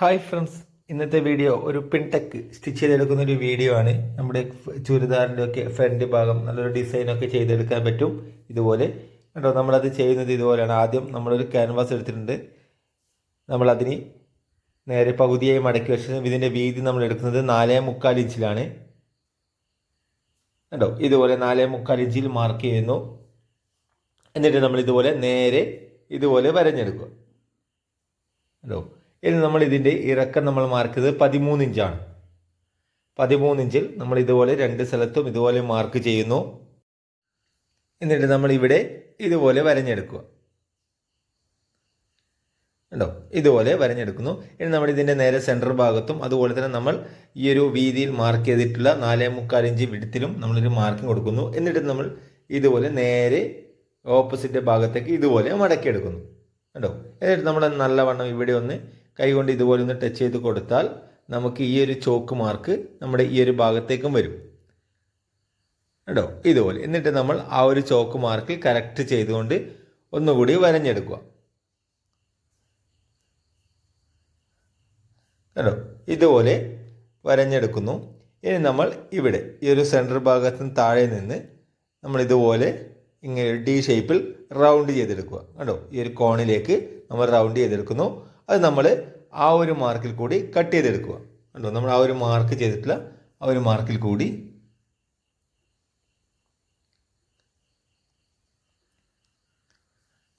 Hi friends, ഇന്നത്തെ video ഒരു പിൻടെക്ക് stitch ചെയ്തെടുക്കുന്ന ഒരു വീഡിയോ ആണ്. നമ്മുടെ ചുരിദാറിൻ്റെ ഒക്കെ ഫ്രണ്ട് ഭാഗം നല്ലൊരു ഡിസൈനൊക്കെ ചെയ്തെടുക്കാൻ പറ്റും. ഇതുപോലെ കേട്ടോ, നമ്മളത് ചെയ്യുന്നത് ഇതുപോലെയാണ്. ആദ്യം നമ്മളൊരു ക്യാൻവാസ് എടുത്തിട്ടുണ്ട്. നമ്മളതിന് നേരെ പകുതിയായി മടക്കി വെച്ച് ഇതിൻ്റെ വീതി നമ്മൾ എടുക്കുന്നത് 4.25 ഇഞ്ചിലാണ് കേട്ടോ. ഇതുപോലെ 4.25 ഇഞ്ചിൽ മാർക്ക് ചെയ്യുന്നു. എന്നിട്ട് നമ്മൾ ഇതുപോലെ നേരെ ഇതുപോലെ വരഞ്ഞെടുക്കുക കേട്ടോ. ഇനി നമ്മൾ ഇതിൻ്റെ ഇറക്കം നമ്മൾ മാർക്ക് ചെയ്തത് 13 ഇഞ്ചാണ്. 13 ഇഞ്ചിൽ നമ്മൾ ഇതുപോലെ രണ്ട് സ്ഥലത്തും ഇതുപോലെ മാർക്ക് ചെയ്യുന്നു. എന്നിട്ട് നമ്മൾ ഇവിടെ ഇതുപോലെ വരഞ്ഞെടുക്കുക കേട്ടോ. ഇതുപോലെ വരഞ്ഞെടുക്കുന്നു. ഇനി നമ്മൾ ഇതിൻ്റെ നേരെ സെൻറ്റർ ഭാഗത്തും അതുപോലെ തന്നെ നമ്മൾ ഈ ഒരു വീതിയിൽ മാർക്ക് ചെയ്തിട്ടുള്ള 4.25 ഇഞ്ച് വിഡ്ത്തിലും നമ്മളൊരു മാർക്കിംഗ് കൊടുക്കുന്നു. എന്നിട്ട് നമ്മൾ ഇതുപോലെ നേരെ ഓപ്പോസിറ്റ് ഭാഗത്തേക്ക് ഇതുപോലെ മടക്കിയെടുക്കുന്നു കേട്ടോ. എന്നിട്ട് നമ്മൾ നല്ലവണ്ണം ഇവിടെ ഒന്ന് കൈകൊണ്ട് ഇതുപോലെ ഒന്ന് ടച്ച് ചെയ്ത് കൊടുത്താൽ നമുക്ക് ഈ ഒരു ചോക്ക് മാർക്ക് നമ്മുടെ ഈ ഒരു ഭാഗത്തേക്കും വരും കേട്ടോ. ഇതുപോലെ എന്നിട്ട് നമ്മൾ ആ ഒരു ചോക്ക് മാർക്കിൽ കറക്റ്റ് ചെയ്തുകൊണ്ട് ഒന്നുകൂടി വരഞ്ഞെടുക്കുക കേട്ടോ. ഇതുപോലെ വരഞ്ഞെടുക്കുന്നു. ഇനി നമ്മൾ ഇവിടെ ഈ ഒരു സെൻറ്റർ ഭാഗത്തിന് താഴെ നിന്ന് നമ്മൾ ഇതുപോലെ ഇങ്ങനെ ഒരു ഡി ഷേപ്പിൽ റൗണ്ട് ചെയ്തെടുക്കുക കേട്ടോ. ഈ ഒരു കോണിലേക്ക് നമ്മൾ റൗണ്ട് ചെയ്തെടുക്കുന്നു. അത് നമ്മൾ ആ ഒരു മാർക്കിൽ കൂടി കട്ട് ചെയ്തെടുക്കുക കേട്ടോ. നമ്മൾ ആ ഒരു മാർക്ക് ചെയ്തിട്ടുള്ള ആ ഒരു മാർക്കിൽ കൂടി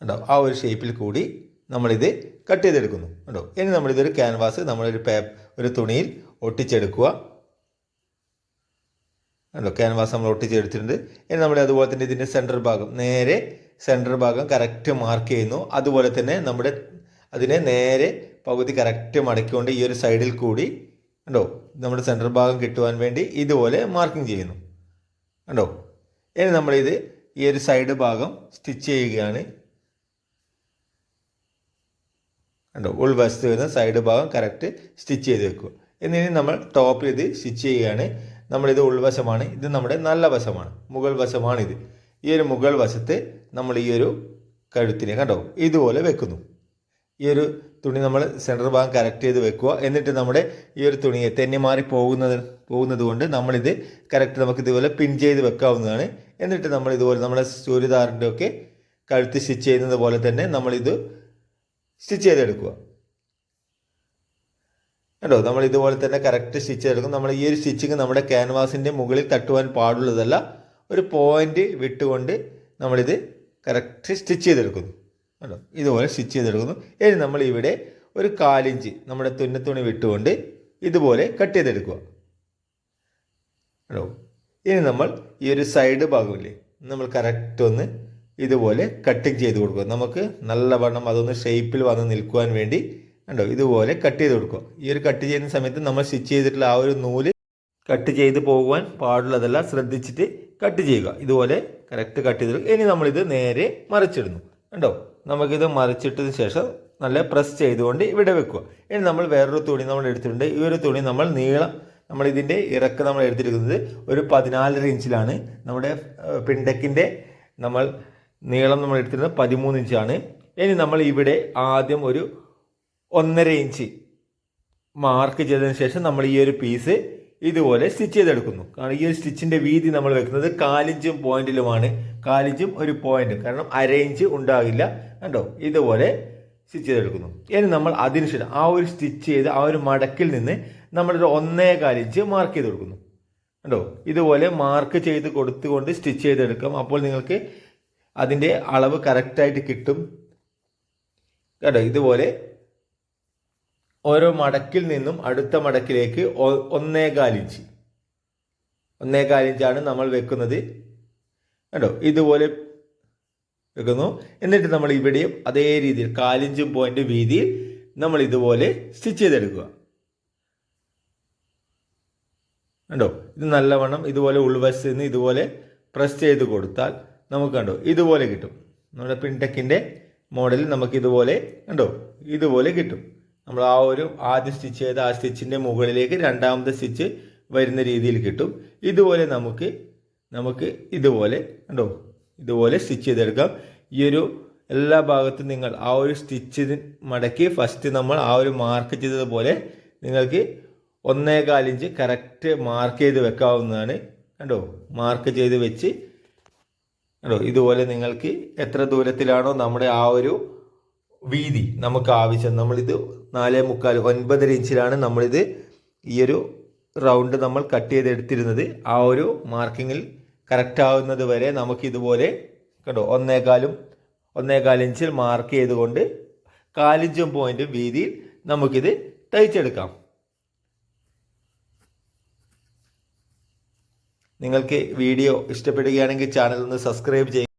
കേട്ടോ, ആ ഒരു ഷേപ്പിൽ കൂടി നമ്മളിത് കട്ട് ചെയ്തെടുക്കുന്നു കേട്ടോ. ഇനി നമ്മളിതൊരു ക്യാൻവാസ് ഒരു തുണിയിൽ ഒട്ടിച്ചെടുക്കുക കേട്ടോ. ക്യാൻവാസ് നമ്മൾ ഒട്ടിച്ചെടുത്തിട്ടുണ്ട്. ഇനി നമ്മൾ അതുപോലെ തന്നെ ഇതിൻ്റെ സെൻറ്റർ ഭാഗം കറക്റ്റ് മാർക്ക് ചെയ്യുന്നു. അതുപോലെ തന്നെ അതിനെ നേരെ പകുതി കറക്റ്റ് മടക്കിക്കൊണ്ട് ഈ ഒരു സൈഡിൽ കൂടി കണ്ടോ നമ്മുടെ സെൻറ്റർ ഭാഗം കിട്ടുവാൻ വേണ്ടി ഇതുപോലെ മാർക്കിംഗ് ചെയ്യുന്നു കണ്ടോ. ഇനി നമ്മളിത് ഈ ഒരു സൈഡ് ഭാഗം സ്റ്റിച്ച് ചെയ്യുകയാണ് കണ്ടോ. ഉൾവശത്ത് വരുന്ന സൈഡ് ഭാഗം കറക്റ്റ് സ്റ്റിച്ച് ചെയ്ത് വെക്കുക. എന്നിനി നമ്മൾ ടോപ്പിൽ ഇത് സ്റ്റിച്ച് ചെയ്യുകയാണ്. നമ്മളിത് ഉൾവശമാണ്, ഇത് നമ്മുടെ നല്ല വശമാണ്, മുകൾ വശമാണിത്. ഈ ഒരു മുകൾ വശത്ത് നമ്മൾ ഈ ഒരു കഴുത്തിനെ കണ്ടോ ഇതുപോലെ വെക്കുന്നു. ഈ ഒരു തുണി നമ്മൾ സെൻറ്റർ ഭാഗം കറക്റ്റ് ചെയ്ത് വെക്കുക. എന്നിട്ട് നമ്മുടെ ഈ ഒരു തുണിയെ തെന്നി മാറി പോകുന്നത് കൊണ്ട് നമ്മളിത് കറക്റ്റ് നമുക്ക് ഇതുപോലെ പിൻ ചെയ്ത് വെക്കാവുന്നതാണ്. എന്നിട്ട് നമ്മൾ ഇതുപോലെ നമ്മുടെ ചൂരിദാറിൻ്റെ ഒക്കെ കഴുത്ത് സ്റ്റിച്ച് ചെയ്യുന്നത് പോലെ തന്നെ നമ്മളിത് സ്റ്റിച്ച് ചെയ്തെടുക്കുക കേട്ടോ. നമ്മൾ ഇതുപോലെ തന്നെ കറക്റ്റ് സ്റ്റിച്ച് ചെയ്തെടുക്കും. നമ്മൾ ഈ ഒരു സ്റ്റിച്ചിങ് നമ്മുടെ ക്യാൻവാസിൻ്റെ മുകളിൽ തട്ടുവാൻ പാടുള്ളതല്ല. ഒരു പോയിന്റ് വിട്ടുകൊണ്ട് നമ്മളിത് കറക്റ്റ് സ്റ്റിച്ച് ചെയ്തെടുക്കുന്നു കേട്ടോ. ഇതുപോലെ സ്റ്റിച്ച് ചെയ്തെടുക്കുന്നു. ഇനി നമ്മൾ ഇവിടെ ഒരു 1/4 ഇഞ്ച് നമ്മുടെ തുന്നത്തുണി വിട്ടുകൊണ്ട് ഇതുപോലെ കട്ട് ചെയ്തെടുക്കുക കേട്ടോ. ഇനി നമ്മൾ ഈ ഒരു സൈഡ് ഭാഗമില്ലേ നമ്മൾ കറക്റ്റ് ഒന്ന് ഇതുപോലെ കട്ടിങ് ചെയ്ത് കൊടുക്കുക. നമുക്ക് നല്ലവണ്ണം അതൊന്ന് ഷേപ്പിൽ വന്ന് നിൽക്കുവാൻ വേണ്ടി കണ്ടോ ഇതുപോലെ കട്ട് ചെയ്ത് കൊടുക്കുക. ഈ ഒരു കട്ട് ചെയ്യുന്ന സമയത്ത് നമ്മൾ സ്റ്റിച്ച് ചെയ്തിട്ടുള്ള ആ ഒരു നൂല് കട്ട് ചെയ്ത് പോകുവാൻ പാടുള്ളതല്ല, ശ്രദ്ധിച്ചിട്ട് കട്ട് ചെയ്യുക. ഇതുപോലെ കറക്റ്റ് കട്ട് ചെയ്ത് ഇനി നമ്മളിത് നേരെ മറിച്ചിടുന്നു കണ്ടോ. നമുക്കിത് മറിച്ചിട്ടതിന് ശേഷം നല്ല പ്രസ് ചെയ്തുകൊണ്ട് ഇവിടെ വെക്കുക. ഇനി നമ്മൾ വേറൊരു തുണി നമ്മൾ എടുത്തിട്ടുണ്ട്. ഈ ഒരു തുണി നമ്മളിതിൻ്റെ ഇറക്കം നമ്മൾ എടുത്തിരിക്കുന്നത് ഒരു 14.5 ഇഞ്ചിലാണ്. നമ്മുടെ പിൻടെക്കിൻ്റെ നീളം നമ്മൾ എടുത്തിരുന്നത് 13 ഇഞ്ചാണ്. ഇനി നമ്മൾ ഇവിടെ ആദ്യം ഒരു 1.5 ഇഞ്ച് മാർക്ക് ചെയ്തതിന് ശേഷം നമ്മൾ ഈ ഒരു പീസ് ഇതുപോലെ സ്റ്റിച്ച് ചെയ്തെടുക്കുന്നു. കാരണം ഈ ഒരു സ്റ്റിച്ചിൻ്റെ വീതി നമ്മൾ വെക്കുന്നത് 4 ഇഞ്ചും പോയിന്റിലുമാണ്. 4 ഇഞ്ചും ഒരു പോയിന്റ്, കാരണം 1/2 ഇഞ്ച് ഉണ്ടാകില്ല കണ്ടോ. ഇതുപോലെ സ്റ്റിച്ച് ചെയ്തെടുക്കുന്നു. ഇനി നമ്മൾ അതിനുശേഷം ആ ഒരു സ്റ്റിച്ച് ചെയ്ത് ആ ഒരു മടക്കിൽ നിന്ന് നമ്മളൊരു 1.25 ഇഞ്ച് മാർക്ക് ചെയ്ത് കൊടുക്കുന്നു കണ്ടോ. ഇതുപോലെ മാർക്ക് ചെയ്ത് കൊടുത്തുകൊണ്ട് സ്റ്റിച്ച് ചെയ്തെടുക്കാം. അപ്പോൾ നിങ്ങൾക്ക് അതിൻ്റെ അളവ് കറക്റ്റായിട്ട് കിട്ടും കേട്ടോ. ഇതുപോലെ ഓരോ മടക്കിൽ നിന്നും അടുത്ത മടക്കിലേക്ക് 1.25 ഇഞ്ചാണ് നമ്മൾ വെക്കുന്നത് കേട്ടോ. ഇതുപോലെ വെക്കുന്നു. എന്നിട്ട് നമ്മൾ ഇവിടെയും അതേ രീതിയിൽ 4 ഇഞ്ച് പോയിന്റ് വീതിയിൽ നമ്മൾ ഇതുപോലെ സ്റ്റിച്ച് ചെയ്തെടുക്കുക കണ്ടോ. ഇത് നല്ലവണ്ണം ഇതുപോലെ ഉൾവശത്ത് നിന്ന് ഇതുപോലെ പ്രസ് ചെയ്ത് കൊടുത്താൽ നമുക്ക് കണ്ടോ ഇതുപോലെ കിട്ടും. നമ്മുടെ പിൻടെക്കിൻ്റെ മോഡലിൽ നമുക്ക് ഇതുപോലെ കണ്ടോ ഇതുപോലെ കിട്ടും. നമ്മൾ ആ ഒരു ആദ്യം സ്റ്റിച്ച് ചെയ്ത ആ സ്റ്റിച്ചിൻ്റെ മുകളിലേക്ക് രണ്ടാമത്തെ സ്റ്റിച്ച് വരുന്ന രീതിയിൽ കിട്ടും. ഇതുപോലെ നമുക്ക് ഇതുപോലെ കണ്ടോ ഇതുപോലെ സ്റ്റിച്ച് ചെയ്തെടുക്കാം. ഈ ഒരു എല്ലാ ഭാഗത്തും നിങ്ങൾ ആ ഒരു സ്റ്റിച്ച് മടക്കി ഫസ്റ്റ് നമ്മൾ ആ ഒരു മാർക്ക് ചെയ്തതുപോലെ നിങ്ങൾക്ക് 1.25 ഇഞ്ച് കറക്റ്റ് മാർക്ക് ചെയ്ത് വെക്കാവുന്നതാണ്. കണ്ടോ, മാർക്ക് ചെയ്ത് വെച്ച് കണ്ടോ, ഇതുപോലെ നിങ്ങൾക്ക് എത്ര ദൂരത്തിലാണോ നമ്മുടെ ആ ഒരു വീതി നമുക്ക് ആവശ്യം, നമ്മളിത് 4.25 9.5 ഇഞ്ചിലാണ് നമ്മളിത് ഈ ഒരു റൗണ്ട് നമ്മൾ കട്ട് ചെയ്തെടുത്തിരുന്നത്. ആ ഒരു മാർക്കിങ്ങിൽ കറക്റ്റ് ആവുന്നത് വരെ നമുക്കിതുപോലെ കണ്ടോ 1.25 ഇഞ്ചിൽ മാർക്ക് ചെയ്തുകൊണ്ട് 4 ഇഞ്ചും പോയിന്റ് വീതിയിൽ നമുക്കിത് തയ്ച്ചെടുക്കാം. നിങ്ങൾക്ക് വീഡിയോ ഇഷ്ടപ്പെടുകയാണെങ്കിൽ ചാനൽ ഒന്ന് സബ്സ്ക്രൈബ് ചെയ്യുക,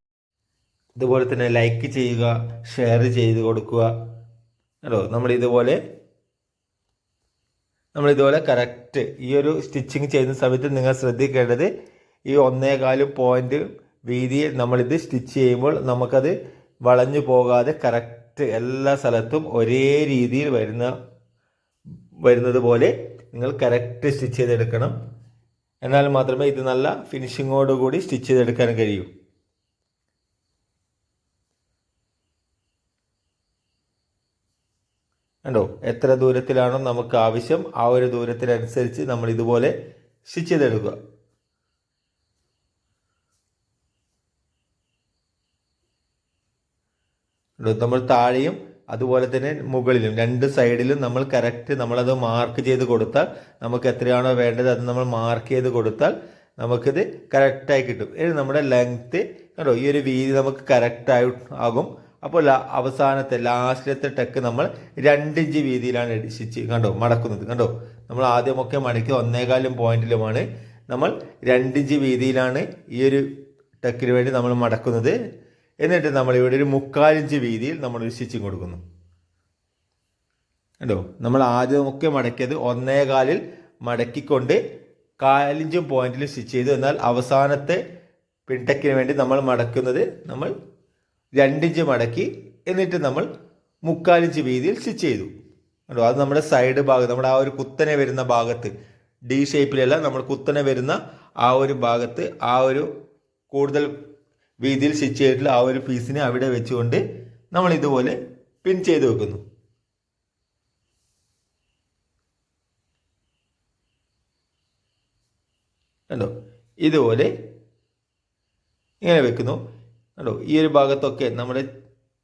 ഇതുപോലെ തന്നെ ലൈക്ക് ചെയ്യുക, ഷെയർ ചെയ്ത് കൊടുക്കുക. കേട്ടോ, നമ്മളിതുപോലെ കറക്റ്റ് ഈ ഒരു സ്റ്റിച്ചിങ് ചെയ്യുന്ന സമയത്ത് നിങ്ങൾ ശ്രദ്ധിക്കേണ്ടത് ഈ 1.25 പോയിന്റ് വീതിയിൽ നമ്മളിത് സ്റ്റിച്ച് ചെയ്യുമ്പോൾ നമുക്കത് വളഞ്ഞു പോകാതെ കറക്റ്റ് എല്ലാ സ്ഥലത്തും ഒരേ രീതിയിൽ വരുന്നത് പോലെ നിങ്ങൾ കറക്റ്റ് സ്റ്റിച്ച് ചെയ്തെടുക്കണം. എന്നാൽ മാത്രമേ ഇത് നല്ല ഫിനിഷിങ്ങോടുകൂടി സ്റ്റിച്ച് ചെയ്തെടുക്കാൻ കഴിയൂ. കണ്ടോ, എത്ര ദൂരത്തിലാണോ നമുക്ക് ആവശ്യം ആ ഒരു ദൂരത്തിനനുസരിച്ച് നമ്മൾ ഇതുപോലെ സ്റ്റിച്ച് ചെയ്തെടുക്കുക. നമ്മൾ താഴെയും അതുപോലെ തന്നെ മുകളിലും 2 സൈഡിലും നമ്മൾ കറക്റ്റ് നമ്മളത് മാർക്ക് ചെയ്ത് കൊടുത്താൽ, നമുക്ക് എത്രയാണോ വേണ്ടത് അത് നമ്മൾ മാർക്ക് ചെയ്ത് കൊടുത്താൽ നമുക്കിത് കറക്റ്റായി കിട്ടും. ഇനി നമ്മുടെ ലെങ്ത്ത് കണ്ടോ, ഈ ഒരു വീതി നമുക്ക് കറക്റ്റായി ആകും. അപ്പോൾ അവസാനത്തെ ലാസ്റ്റിലത്തെ ടെക്ക് നമ്മൾ 2 ഇഞ്ച് വീതിയിലാണ് സ്റ്റിച്ച് കണ്ടോ മടക്കുന്നത്. കണ്ടോ, നമ്മൾ ആദ്യമൊക്കെ മടക്കി 1.25 പോയിന്റിലുമാണ്, നമ്മൾ 2 ഇഞ്ച് വീതിയിലാണ് ഈ ഒരു ടെക്കിന് വേണ്ടി നമ്മൾ മടക്കുന്നത്. എന്നിട്ട് നമ്മളിവിടെ ഒരു 3/4 ഇഞ്ച് വീതിയിൽ നമ്മളൊരു സ്റ്റിച്ചിങ് കൊടുക്കുന്നു. കണ്ടോ, നമ്മൾ ആദ്യമൊക്കെ മടക്കിയത് 1.25 മടക്കിക്കൊണ്ട് 4 ഇഞ്ചും പോയിന്റിൽ സ്റ്റിച്ച് ചെയ്തു. എന്നാൽ അവസാനത്തെ പിൻടെക്കിന് വേണ്ടി നമ്മൾ മടക്കുന്നത് നമ്മൾ 2 ഇഞ്ച് മടക്കി എന്നിട്ട് നമ്മൾ 3/4 ഇഞ്ച് വീതിയിൽ സ്റ്റിച്ച് ചെയ്തു. കണ്ടോ, അത് നമ്മുടെ സൈഡ് ഭാഗത്ത്, നമ്മുടെ ആ ഒരു കുത്തനെ വരുന്ന ഭാഗത്ത്, ഡി ഷേപ്പിലല്ല, നമ്മൾ കുത്തനെ വരുന്ന ആ ഒരു ഭാഗത്ത് ആ ഒരു കൂടുതൽ വീതിയിൽ സ്റ്റിച്ച് ചെയ്തിട്ടുള്ള ആ ഒരു പീസിനെ അവിടെ വെച്ചുകൊണ്ട് നമ്മൾ ഇതുപോലെ പിൻ ചെയ്ത് വെക്കുന്നു. കണ്ടോ, ഇതുപോലെ ഇങ്ങനെ വെക്കുന്നു. കണ്ടോ, ഈ ഒരു ഭാഗത്തൊക്കെ നമ്മൾ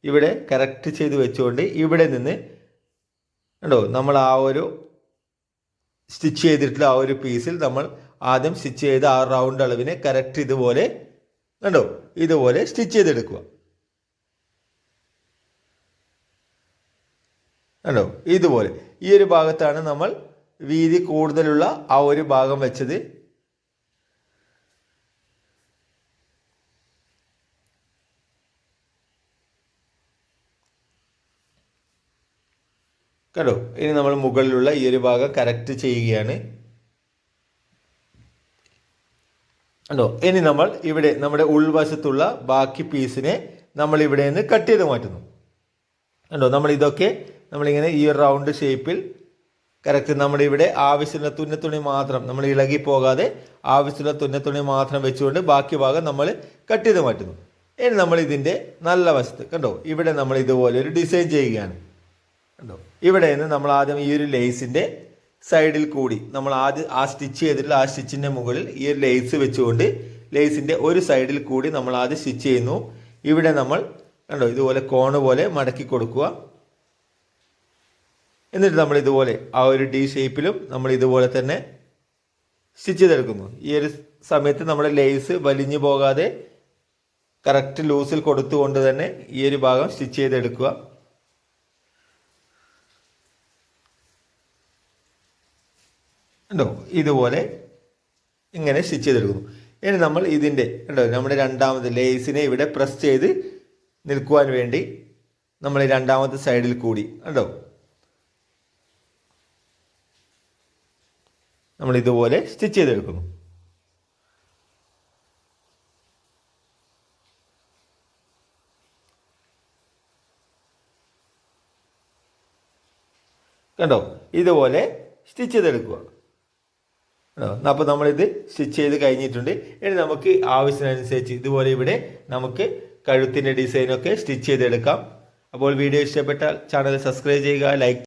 ഇവിടെ കറക്റ്റ് ചെയ്ത് വെച്ചുകൊണ്ട് ഇവിടെ നിന്ന് കണ്ടോ നമ്മൾ ആ ഒരു സ്റ്റിച്ച് ചെയ്തിട്ടുള്ള ആ ഒരു പീസിൽ നമ്മൾ ആദ്യം സ്റ്റിച്ച് ചെയ്ത ആ റൗണ്ട് അളവിനെ കറക്റ്റ് ഇതുപോലെ കണ്ടോ ഇതുപോലെ സ്റ്റിച്ച് ചെയ്തെടുക്കുക. കണ്ടോ, ഇതുപോലെ ഈ ഒരു ഭാഗത്താണ് നമ്മൾ വീതി കൂടുതലുള്ള ആ ഒരു ഭാഗം വെച്ചത്. കണ്ടോ, ഇനി നമ്മൾ മുകളിലുള്ള ഈ ഒരു ഭാഗം കറക്റ്റ് ചെയ്യുകയാണ്. കണ്ടോ, ഇനി നമ്മൾ ഇവിടെ നമ്മുടെ ഉൾവശത്തുള്ള ബാക്കി പീസിനെ നമ്മൾ ഇവിടെ നിന്ന് കട്ട് ചെയ്ത് മാറ്റുന്നു. കണ്ടോ, നമ്മൾ ഇതൊക്കെ നമ്മളിങ്ങനെ ഈ റൗണ്ട് ഷേപ്പിൽ കറക്റ്റ് നമ്മുടെ ഇവിടെ ആവശ്യമുള്ള തുന്നത്തുണി മാത്രം, നമ്മൾ ഇളകി പോകാതെ ആവശ്യമുള്ള തുന്നത്തുണി മാത്രം വെച്ചുകൊണ്ട് ബാക്കി ഭാഗം നമ്മൾ കട്ട് ചെയ്ത് മാറ്റുന്നു. ഇനി നമ്മൾ ഇതിൻ്റെ നല്ല വശത്ത് കണ്ടോ ഇവിടെ നമ്മൾ ഇതുപോലെ ഒരു ഡിസൈൻ ചെയ്യുകയാണ്. കണ്ടോ, ഇവിടെ നിന്ന് നമ്മൾ ആദ്യം ഈ ഒരു ലേസിൻ്റെ സൈഡിൽ കൂടി നമ്മൾ ആദ്യം ആ സ്റ്റിച്ച് ചെയ്തിട്ടുള്ള ആ സ്റ്റിച്ചിൻ്റെ മുകളിൽ ഈ ഒരു ലേസ് വെച്ചുകൊണ്ട് ലേസിൻ്റെ ഒരു സൈഡിൽ കൂടി നമ്മൾ ആദ്യം സ്റ്റിച്ച് ചെയ്യുന്നു. ഇവിടെ നമ്മൾ കണ്ടോ ഇതുപോലെ കോണ് പോലെ മടക്കി കൊടുക്കുക. എന്നിട്ട് നമ്മൾ ഇതുപോലെ ആ ഒരു ഡി ഷേപ്പിലും നമ്മൾ ഇതുപോലെ തന്നെ സ്റ്റിച്ച് ചെയ്തെടുക്കുന്നു. ഈ ഒരു സമയത്ത് നമ്മുടെ ലേസ് വലിഞ്ഞു പോകാതെ കറക്റ്റ് ലൂസിൽ കൊടുത്തുകൊണ്ട് തന്നെ ഈ ഒരു ഭാഗം സ്റ്റിച്ച് ചെയ്തെടുക്കുക. കണ്ടോ, ഇതുപോലെ ഇങ്ങനെ സ്റ്റിച്ച് ചെയ്തെടുക്കുന്നു. ഇനി നമ്മൾ ഇതിൻ്റെ കണ്ടോ നമ്മുടെ രണ്ടാമത് ലേസിനെ ഇവിടെ പ്രസ് ചെയ്ത് നിൽക്കുവാൻ വേണ്ടി നമ്മൾ രണ്ടാമത്തെ സൈഡിൽ കൂടി കണ്ടോ നമ്മൾ ഇതുപോലെ സ്റ്റിച്ച് ചെയ്തെടുക്കുന്നു. കണ്ടോ, ഇതുപോലെ സ്റ്റിച്ച് ചെയ്തെടുക്കുക. അപ്പോൾ നമ്മളിത് സ്റ്റിച്ച് ചെയ്ത് കഴിഞ്ഞിട്ടുണ്ട്. ഇനി നമുക്ക് ആവശ്യത്തിനനുസരിച്ച് ഇതുപോലെ ഇവിടെ നമുക്ക് കഴുത്തിൻ്റെ ഡിസൈനൊക്കെ സ്റ്റിച്ച് ചെയ്തെടുക്കാം. അപ്പോൾ വീഡിയോ ഇഷ്ടപ്പെട്ടാൽ ചാനൽ സബ്സ്ക്രൈബ് ചെയ്യുക, ലൈക്ക്